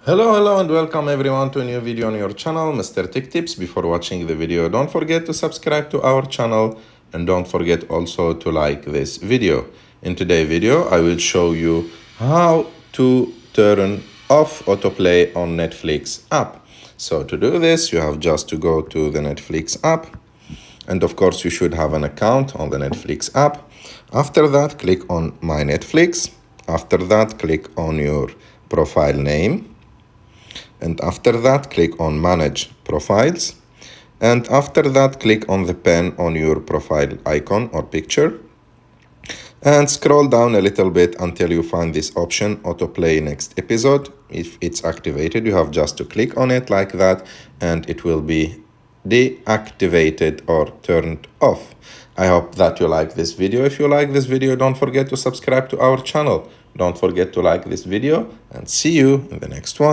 Hello and welcome everyone to a new video on your channel, Mr. Tech Tips. Before watching the video, don't forget to subscribe to our channel and don't forget also to like this video. In today's video, I will show you how to turn off autoplay on Netflix app. So to do this, you have just to go to the Netflix app. And of course, you should have an account on the Netflix app. After that, click on My Netflix. After that, click on your profile name. And after that, click on Manage Profiles. And after that, click on the pen on your profile icon or picture. And scroll down a little bit until you find this option, Autoplay Next Episode. If it's activated, you have just to click on it like that, and it will be deactivated or turned off. I hope that you like this video. If you like this video, don't forget to subscribe to our channel. Don't forget to like this video, and see you in the next one.